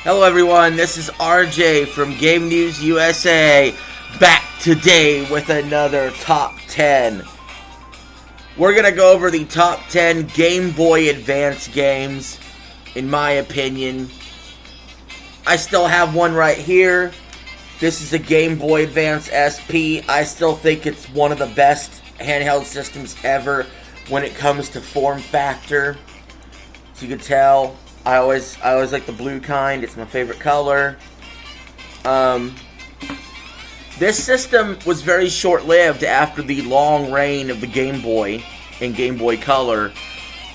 Hello everyone, this is RJ from Game News USA, back today with another Top 10. We're going to go over the Top 10 Game Boy Advance games, in my opinion. I still have one right here. This is a Game Boy Advance SP. I still think it's one of the best handheld systems ever when it comes to form factor. As you can tell, I always like the blue kind. It's my favorite color. This system was very short-lived after the long reign of the Game Boy and Game Boy Color.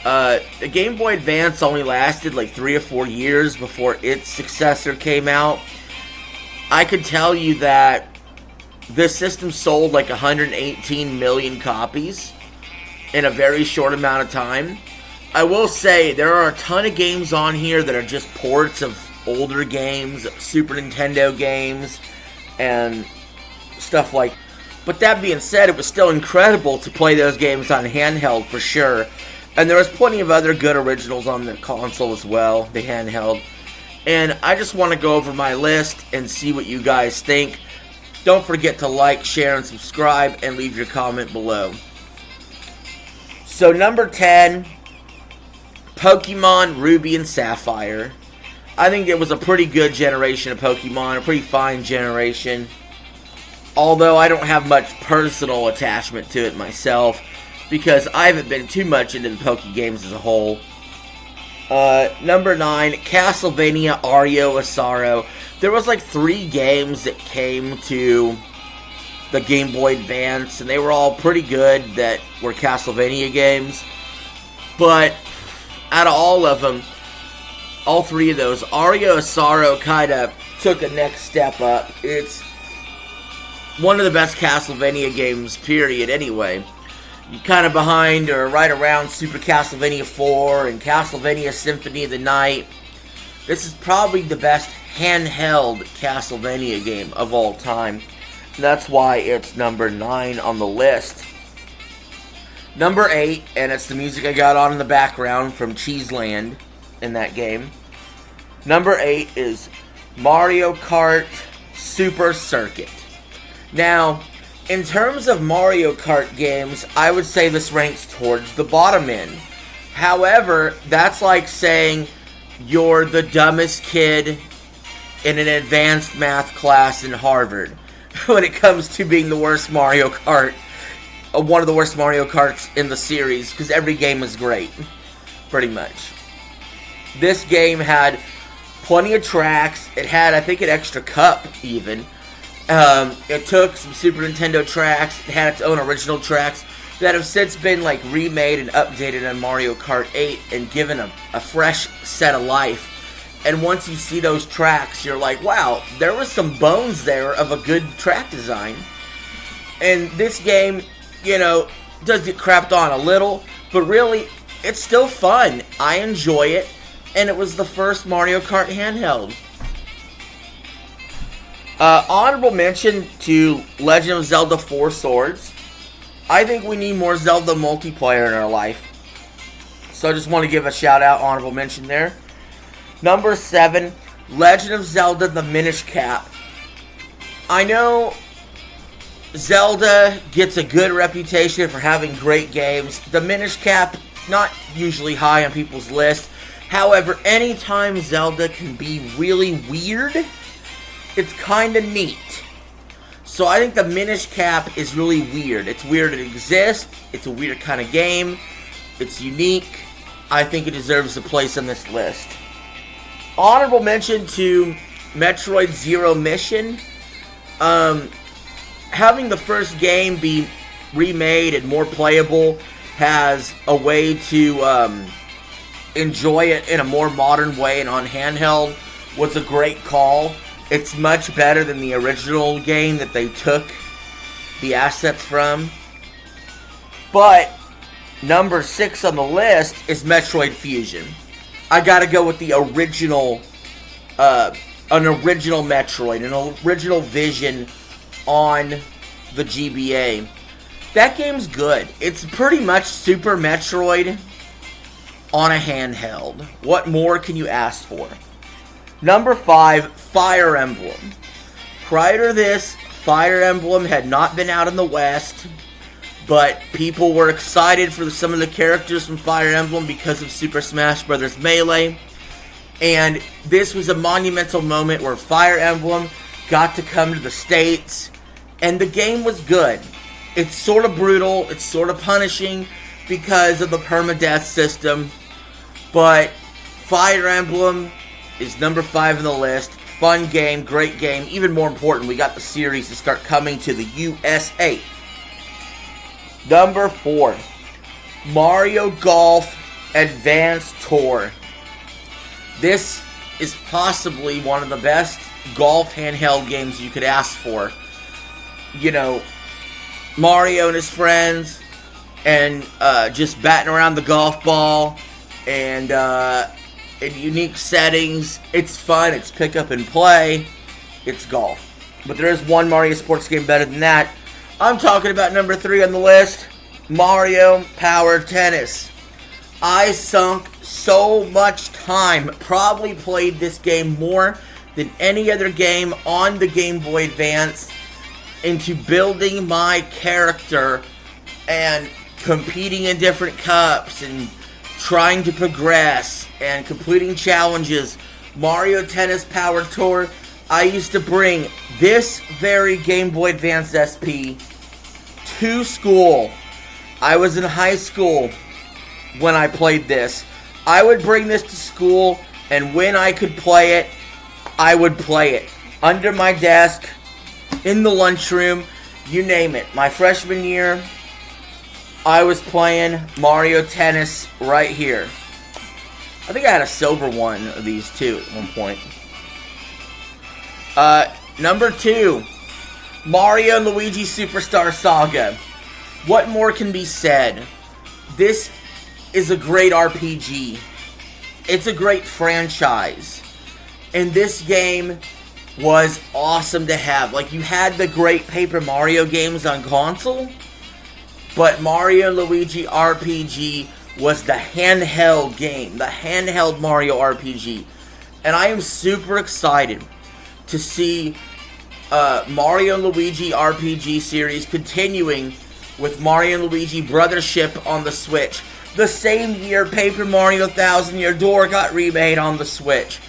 The Game Boy Advance only lasted like 3 or 4 years before its successor came out. I could tell you that this system sold like 118 million copies in a very short amount of time. I will say, there are a ton of games on here that are just ports of older games, Super Nintendo games, and stuff like. But that being said, it was still incredible to play those games on handheld for sure. And there was plenty of other good originals on the console as well, the handheld. And I just want to go over my list and see what you guys think. Don't forget to like, share, and subscribe, and leave your comment below. So number 10... Pokemon Ruby and Sapphire. I think it was a pretty good generation of Pokemon, a pretty fine generation. Although I don't have much personal attachment to it myself, because I haven't been too much into the Poke games as a whole. Number 9, Castlevania Ario of Sorrow. There was like 3 games that came to the Game Boy Advance, and they were all pretty good that were Castlevania games. But out of all of them, all 3 of those, Ario of Sorrow kind of took a next step up. It's one of the best Castlevania games, period, anyway. You're kind of behind or right around Super Castlevania 4 and Castlevania Symphony of the Night. This is probably the best handheld Castlevania game of all time. That's why it's number 9 on the list. Number 8, and it's the music I got on in the background from Cheeseland in that game. Number 8 is Mario Kart Super Circuit. Now, in terms of Mario Kart games, I would say this ranks towards the bottom end. However, that's like saying you're the dumbest kid in an advanced math class in Harvard when it comes to being the worst Mario Kart. One of the worst Mario Karts in the series, because every game is great, pretty much. This game had plenty of tracks. It had, I think, an extra cup, even. It took some Super Nintendo tracks. It had its own original tracks that have since been, like, remade and updated on Mario Kart 8 and given a fresh set of life. And once you see those tracks, you're like, wow, there was some bones there of a good track design. And this game, you know, does get crapped on a little, but really, it's still fun. I enjoy it, and it was the first Mario Kart handheld. Honorable mention to Legend of Zelda 4 Swords. I think we need more Zelda multiplayer in our life. So I just want to give a shout out, honorable mention there. Number 7, Legend of Zelda The Minish Cap. I know Zelda gets a good reputation for having great games. The Minish Cap, not usually high on people's list. However, anytime Zelda can be really weird, it's kind of neat. So I think the Minish Cap is really weird. It's weird it exists. It's a weird kind of game. It's unique. I think it deserves a place on this list. Honorable mention to Metroid Zero Mission. Having the first game be remade and more playable has a way to enjoy it in a more modern way and on handheld was a great call. It's much better than the original game that they took the assets from. But number 6 on the list is Metroid Fusion. I gotta go with the original, an original Metroid, an original vision on the GBA. That game's good. It's pretty much Super Metroid on a handheld. What more can you ask for? Number 5, Fire Emblem. Prior to this, Fire Emblem had not been out in the West, but people were excited for some of the characters from Fire Emblem because of Super Smash Bros. Melee. And this was a monumental moment where Fire Emblem got to come to the States, and the game was good. It's sort of brutal, it's sort of punishing because of the permadeath system, but Fire Emblem is number 5 on the list. Fun game, great game. Even more important, we got the series to start coming to the USA. Number 4, Mario Golf Advance Tour. This is possibly one of the best golf handheld games you could ask for. You know, Mario and his friends, and just batting around the golf ball, and in unique settings. It's fun, it's pick up and play, it's golf. But there is one Mario sports game better than that. I'm talking about number 3 on the list, Mario Power Tennis. I sunk so much time, probably played this game more than any other game on the Game Boy Advance, into building my character and competing in different cups and trying to progress and completing challenges. Mario Tennis Power Tour, I used to bring this very Game Boy Advance SP to school. I was in high school when I played this. I would bring this to school, and when I could play it, I would play it. Under my desk, in the lunchroom, you name it. My freshman year, I was playing Mario Tennis right here. I think I had a silver one of these too at one point. Number 2, Mario and Luigi Superstar Saga. What more can be said? This is a great RPG. It's a great franchise. And this game was awesome to have. Like, you had the great Paper Mario games on console, but Mario and Luigi RPG was the handheld game, the handheld Mario RPG. And I am super excited to see Mario and Luigi RPG series continuing with Mario and Luigi Brothership on the Switch. The same year Paper Mario Thousand Year Door got remade on the Switch.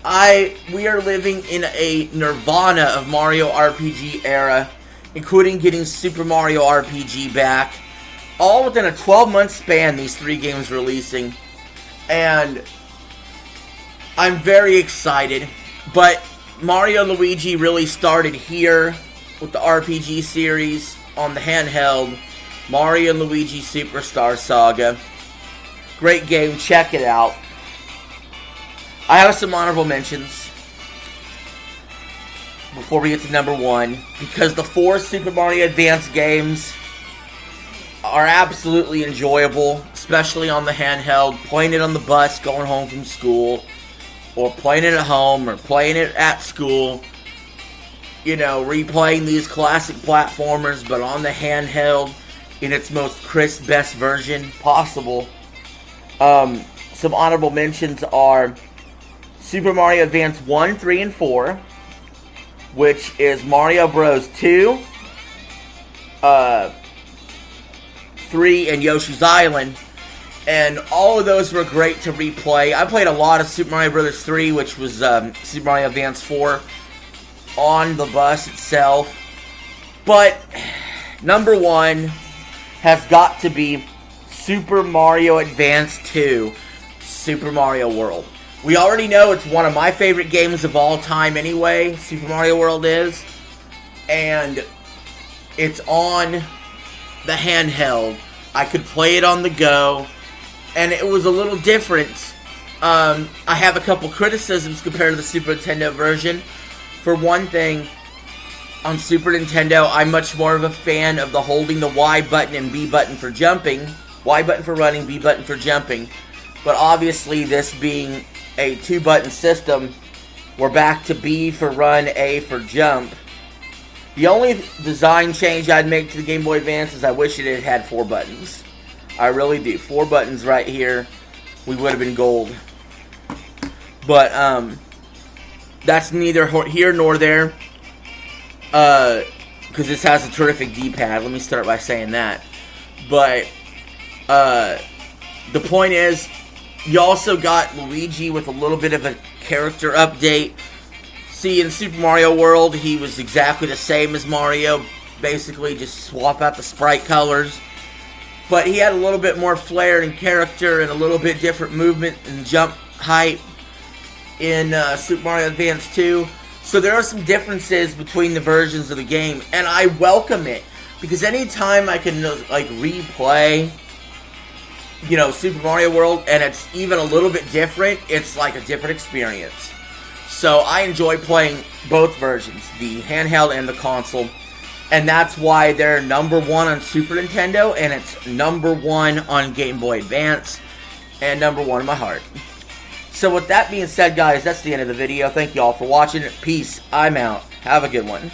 We are living in a nirvana of Mario RPG era, including getting Super Mario RPG back. All within a 12-month span, these 3 games releasing. And I'm very excited. But Mario and Luigi really started here with the RPG series on the handheld. Mario and Luigi Superstar Saga. Great game, check it out. I have some honorable mentions before we get to number 1, because the 4 Super Mario Advance games are absolutely enjoyable, especially on the handheld, playing it on the bus going home from school, or playing it at home, or playing it at school. You know, replaying these classic platformers, but on the handheld in its most crisp, best version possible. Some honorable mentions are Super Mario Advance 1, 3, and 4, which is Mario Bros. 2, 3, and Yoshi's Island. And all of those were great to replay. I played a lot of Super Mario Bros. 3, which was Super Mario Advance 4, on the bus itself. But number 1 has got to be Super Mario Advance 2, Super Mario World. We already know it's one of my favorite games of all time anyway, Super Mario World is. And it's on the handheld. I could play it on the go, and it was a little different. I have a couple criticisms compared to the Super Nintendo version. For one thing, on Super Nintendo, I'm much more of a fan of the holding the Y button and B button for jumping. Y button for running, B button for jumping. But obviously, this being a 2-button system, we're back to B for run, A for jump. The only design change I'd make to the Game Boy Advance is I wish it had had 4 buttons. I really do. 4 buttons right here. We would have been gold. But, that's neither here nor there. Because this has a terrific D-pad. Let me start by saying that. But the point is, you also got Luigi with a little bit of a character update. See, in Super Mario World, he was exactly the same as Mario. Basically, just swap out the sprite colors. But he had a little bit more flair and character and a little bit different movement and jump height in Super Mario Advance 2. So there are some differences between the versions of the game, and I welcome it. Because anytime I can, like, replay, you know, Super Mario World, and it's even a little bit different, it's like a different experience. So I enjoy playing both versions, the handheld and the console. And that's why they're #1 on Super Nintendo, and it's #1 on Game Boy Advance, and #1 in my heart. So with that being said, guys, that's the end of the video. Thank you all for watching. Peace. I'm out. Have a good one.